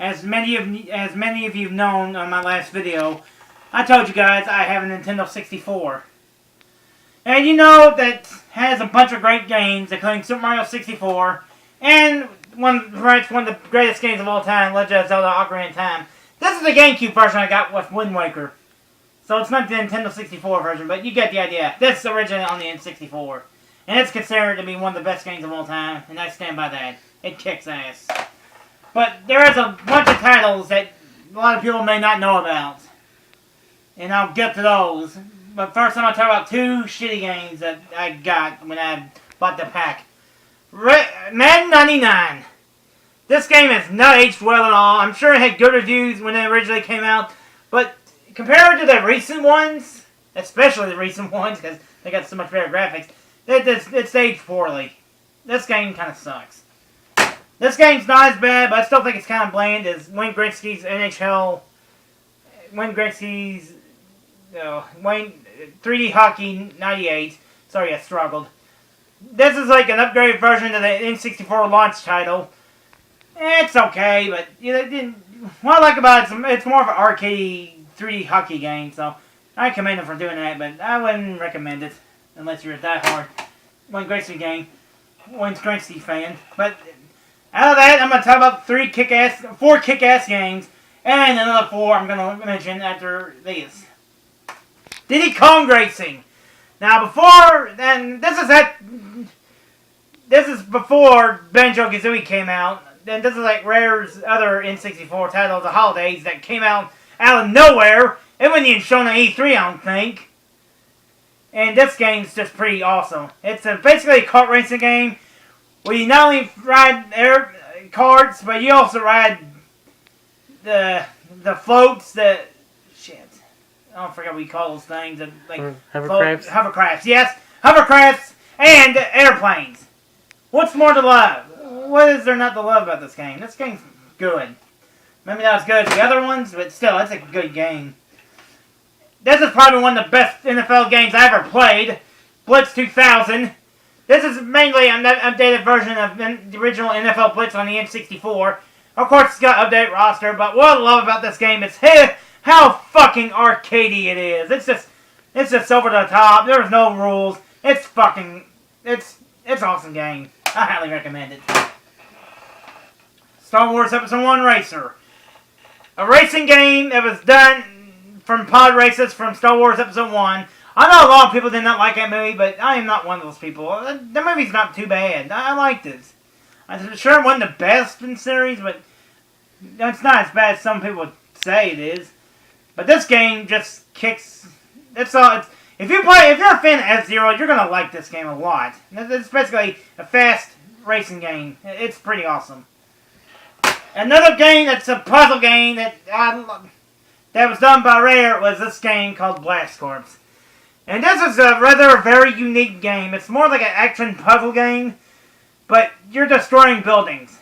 As many of you have known on my last video, I told you guys I have a Nintendo 64. And you know that has a bunch of great games, including Super Mario 64, and perhaps one of the greatest games of all time, Legend of Zelda Ocarina of Time. This is the GameCube version I got with Wind Waker. So it's not the Nintendo 64 version, but you get the idea. This is originally on the N64. And it's considered to be one of the best games of all time, and I stand by that. It kicks ass. But there is a bunch of titles that a lot of people may not know about. And I'll get to those. But first I'm going to talk about two shitty games that I got when I bought the pack. Madden 99. This game has not aged well at all. I'm sure it had good reviews when it originally came out. But compared to the recent ones, especially the recent ones, because they got so much better graphics, it's aged poorly. This game kind of sucks. This game's not as bad, but I still think it's kind of bland as Wayne Gretzky's NHL. Wayne Gretzky's 3D Hockey 98. Sorry, I struggled. This is like an upgraded version of the N64 launch title. It's okay, but what I like about it, it's more of an arcade 3D hockey game, so I commend them for doing that, but I wouldn't recommend it unless you're a diehard Wayne Gretzky fan. But out of that, I'm going to talk about four kick-ass games, and another four I'm going to mention after these. Diddy Kong Racing. Now, this is before Banjo-Kazooie came out. And this is like Rare's other N64 titles, the holidays, that came out of nowhere. It wasn't even shown at E3, I don't think. And this game's just pretty awesome. It's basically a kart racing game where you not only ride air karts, but you also ride the floats, I don't forget what you call those things. Hovercrafts? Hovercrafts, yes. Hovercrafts and airplanes. What's more to love? What is there not to love about this game? This game's good. Maybe not as good as the other ones, but still, it's a good game. This is probably one of the best NFL games I ever played. Blitz 2000. This is mainly an updated version of the original NFL Blitz on the N64. Of course, it's got an updated roster, but what I love about this game is how fucking arcadey it is. It's just over the top. There's no rules. It's an awesome game. I highly recommend it. Star Wars Episode 1 Racer. A racing game that was done from pod races from Star Wars Episode 1. I know a lot of people did not like that movie, but I am not one of those people. The movie's not too bad. I liked it. I'm sure it wasn't the best in the series, but it's not as bad as some people would say it is. But this game just kicks. If you're a fan of F-Zero, you're gonna like this game a lot. It's basically a fast racing game. It's pretty awesome. Another game that's a puzzle game that was done by Rare was this game called Blast Corps. And this is a very unique game. It's more like an action puzzle game, but you're destroying buildings.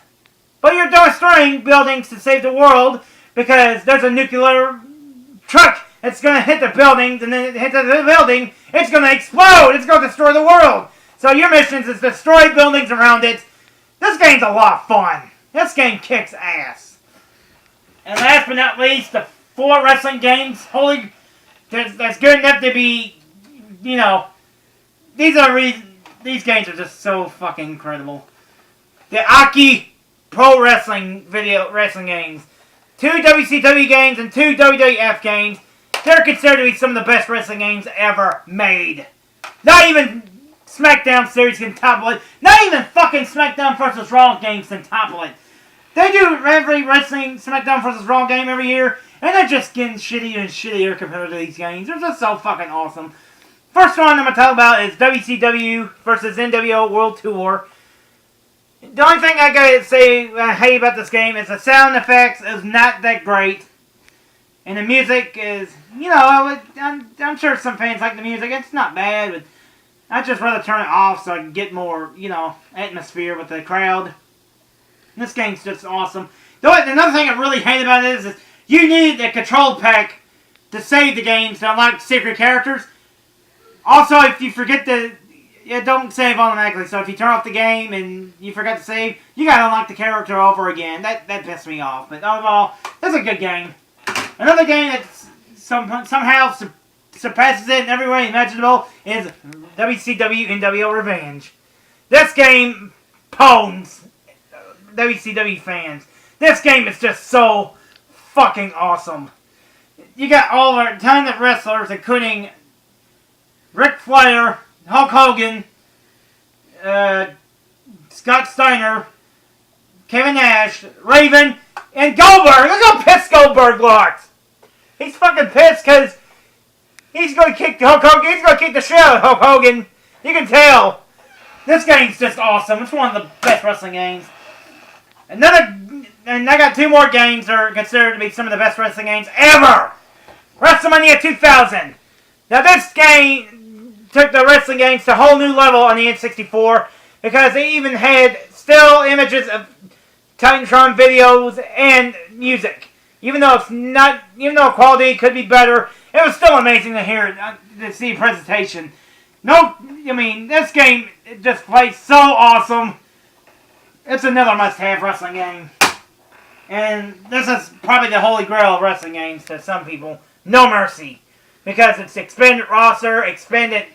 But you're destroying buildings to save the world because there's a nuclear truck that's going to hit the buildings, and then it hits the building, it's going to explode. It's going to destroy the world. So your mission is to destroy buildings around it. This game's a lot of fun. This game kicks ass. And last but not least, the four wrestling games. That's good enough to be, these games are just so fucking incredible. The Aki Pro Wrestling wrestling games. 2 WCW games and 2 WWF games. They're considered to be some of the best wrestling games ever made. Not even SmackDown series can topple it. Not even fucking SmackDown vs. Raw games can topple it. They do every wrestling SmackDown vs. Raw game every year, and they're just getting shittier and shittier compared to these games. They're just so fucking awesome. First one I'm going to talk about is WCW vs. NWO World Tour. The only thing I gotta say I hate about this game is the sound effects is not that great. And the music is, I'm sure some fans like the music. It's not bad, but I'd just rather turn it off so I can get more, atmosphere with the crowd. And this game's just awesome. Another thing I really hate about it is you need a control pack to save the games to unlock secret characters. Also, if you forget it don't save automatically. So if you turn off the game and you forgot to save, you gotta unlock the character over again. That pissed me off. But overall, it's a good game. Another game that somehow surpasses it in every way imaginable is WCW NWO Revenge. This game pawns WCW fans. This game is just so fucking awesome. You got all our ton of wrestlers, including Ric Flair, Hulk Hogan, Scott Steiner, Kevin Nash, Raven, and Goldberg. Look how pissed Goldberg looks. He's fucking pissed because he's going to kick Hulk Hogan. He's going to kick the shit out of Hulk Hogan. You can tell. This game's just awesome. It's one of the best wrestling games. And I got two more games that are considered to be some of the best wrestling games ever. WrestleMania 2000. Now this game took the wrestling games to a whole new level on the N64 because they even had still images of Titantron videos and music. Even though quality could be better, it was still amazing to hear to see a presentation. This game just plays so awesome. It's another must-have wrestling game. And this is probably the holy grail of wrestling games to some people. No Mercy. Because it's expanded roster, expanded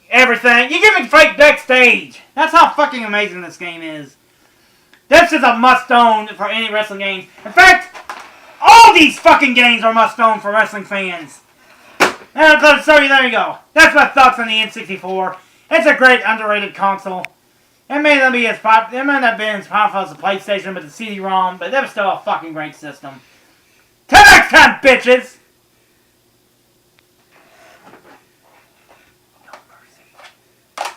everything. You can even fight backstage. That's how fucking amazing this game is. This is a must-own for any wrestling games. In fact, all these fucking games are must-own for wrestling fans. So there you go. That's my thoughts on the N64. It's a great underrated console. It may not be as powerful as the PlayStation with the CD-ROM, but that was still a fucking great system. Till next time, bitches! No mercy.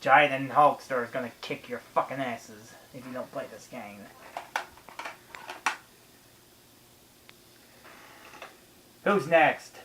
Giant and Hulkster is gonna kick your fucking asses if you don't play this game. Who's next?